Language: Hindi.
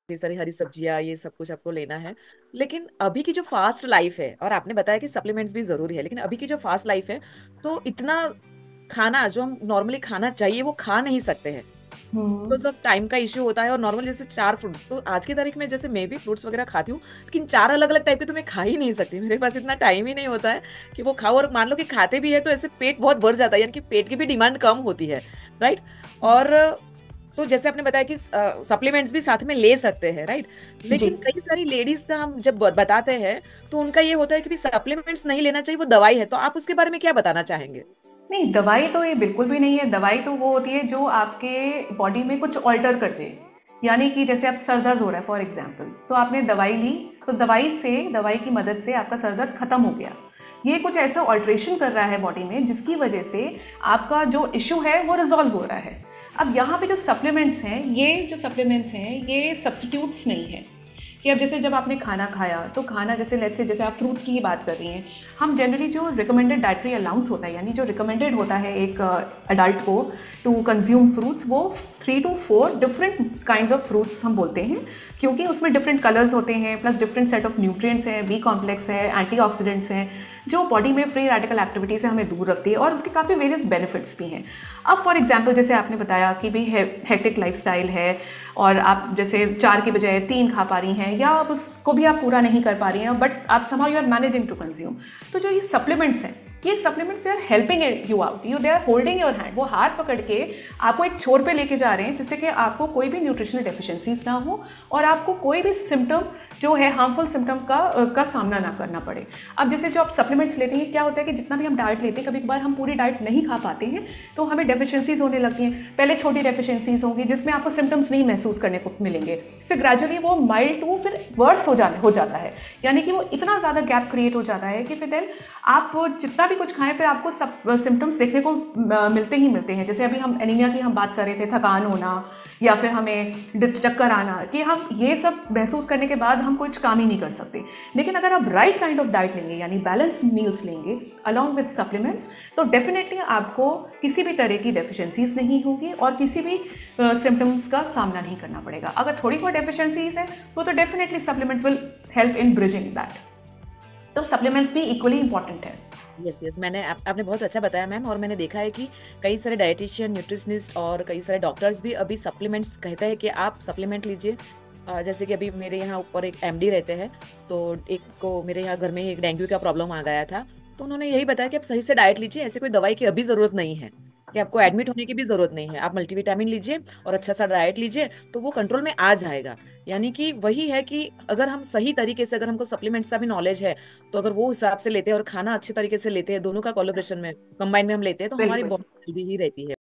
ये सारी हरी सब्जियां, ये सब कुछ आपको लेना है। लेकिन अभी की जो फास्ट लाइफ है, और आपने बताया कि सप्लीमेंट्स भी जरूरी है, लेकिन अभी की जो फास्ट लाइफ है, तो इतना खाना जो हम नॉर्मली खाना चाहिए वो खा नहीं सकते हैं। हम्म। बिकॉज ऑफ टाइम का इश्यू होता है। और नॉर्मल जैसे 4 फ्रूट्स, तो आज की तारीख में जैसे मैं भी फ्रूट्स वगैरह खाती हूँ, लेकिन 4 अलग अलग टाइप के तो मैं खा ही नहीं सकती। मेरे पास इतना टाइम ही नहीं होता है कि वो खाओ। और मान लो कि खाते भी है तो ऐसे पेट बहुत भर जाता है, यानी कि पेट की भी डिमांड कम होती है। राइट। और तो जैसे आपने बताया कि सप्लीमेंट्स भी साथ में ले सकते हैं, राइट। जी। लेकिन कई सारी लेडीज का हम जब बताते हैं तो उनका ये होता है कि सप्लीमेंट्स नहीं लेना चाहिए, वो दवाई है। तो आप उसके बारे में क्या बताना चाहेंगे? नहीं, दवाई तो ये बिल्कुल भी नहीं है। दवाई तो वो होती है जो आपके बॉडी में कुछ ऑल्टर कर दे। यानी कि जैसे आप सर दर्द हो रहा है फॉर एग्जाम्पल, तो आपने दवाई ली, तो दवाई की मदद से आपका सर दर्द खत्म हो गया। ये कुछ ऐसा ऑल्ट्रेशन कर रहा है बॉडी में जिसकी वजह से आपका जो इशू है वो रिजॉल्व हो रहा है। अब यहाँ पे जो सप्लीमेंट्स हैं, ये सब्स्टिट्यूट्स नहीं है। कि अब जैसे जब आपने खाना खाया, तो खाना जैसे लेट्स से जैसे आप फ्रूट्स की ही बात कर रही हैं, हम जनरली जो रिकमेंडेड डाइटरी अलाउंस होता है, यानी जो रिकमेंडेड होता है एक अडल्ट को टू कंज्यूम फ्रूट्स, वो 3 to 4 different kinds of fruits हम बोलते हैं। क्योंकि उसमें डिफरेंट कलर्स होते हैं, plus different set of nutrients हैं, बी कॉम्प्लेक्स है, एंटीऑक्सीडेंट्स हैं, जो बॉडी में फ्री रेडिकल एक्टिविटी से हमें दूर रखती है, और उसके काफ़ी वेरियस बेनिफिट्स भी हैं। अब फॉर एग्जांपल जैसे आपने बताया कि भाई हेक्टिक लाइफस्टाइल है, और आप जैसे 4 की बजाय 3 खा पा रही हैं, या आप उसको भी आप पूरा नहीं कर पा रही हैं, बट आप somehow you are managing to consume. तो जो ये सप्लीमेंट्स हैं, ये supplements they are helping you out, you they are holding your hand. वो हाथ पकड़ के आपको एक छोर पे लेके जा रहे हैं, जिससे कि आपको कोई भी न्यूट्रिशनल डेफिशिएंसीज ना हो, और आपको कोई भी सिम्टम जो है हार्मफुल सिम्टम का सामना ना करना पड़े। अब जैसे जो आप सप्लीमेंट्स लेते हैं, क्या होता है कि जितना भी हम डाइट लेते हैं, कभी कभार हम पूरी डाइट नहीं खा पाते हैं, तो हमें डेफिशिएंसीज होने लगती हैं। पहले छोटी डेफिशिएंसीज होंगी जिसमें आपको सिम्टम्स नहीं महसूस करने को मिलेंगे, फिर ग्रेजुअली वो माइल्ड टू फिर वर्स हो जाता है। यानी कि वो इतना ज़्यादा गैप क्रिएट हो जाता है कि फिर देन आप जितना भी कुछ खाएं, फिर आपको सब सिम्टम्स देखने को मिलते ही मिलते हैं। जैसे अभी हम एनीमिया की हम बात कर रहे थे, थकान होना, या फिर हमें चक्कर आना, कि हम ये सब महसूस करने के बाद हम कुछ काम ही नहीं कर सकते। लेकिन अगर आप राइट काइंड ऑफ डाइट लेंगे, यानी बैलेंस मील्स लेंगे अलॉन्ग विद सप्लीमेंट्स, तो डेफिनेटली आपको किसी भी तरह की डेफिशिएंसीज नहीं होगी, और किसी भी सिम्टम्स का सामना नहीं करना पड़ेगा। अगर थोड़ी बहुत डेफिशिएंसीज हैं तो definitely supplements will help in bridging that. तो सप्लीमेंट्स भी इक्वली इंपॉर्टेंट है। यस यस, आपने बहुत अच्छा बताया मैम। और मैंने देखा है कि कई सारे डाइटिशियन, न्यूट्रिशनिस्ट और कई सारे डॉक्टर्स भी अभी सप्लीमेंट्स कहते हैं कि आप सप्लीमेंट लीजिए। जैसे कि अभी मेरे यहाँ ऊपर एक एमडी रहते हैं, तो एक को मेरे यहाँ घर में एक डेंगू का प्रॉब्लम आ गया था। तो उन्होंने यही बताया कि आप सही से डाइट लीजिए, ऐसे कोई दवाई की अभी जरूरत नहीं है, कि आपको एडमिट होने की भी जरूरत नहीं है। आप मल्टीविटामिन लीजिए और अच्छा सा डाइट लीजिए, तो वो कंट्रोल में आ जाएगा। यानी कि वही है कि अगर हम सही तरीके से, अगर हमको सप्लीमेंट्स का भी नॉलेज है, तो अगर वो हिसाब से लेते हैं और खाना अच्छे तरीके से लेते हैं, दोनों का कोलैबोरेशन में कंबाइन में हम लेते हैं, तो हमारी बिल्कुल। बॉडी हेल्दी ही रहती है।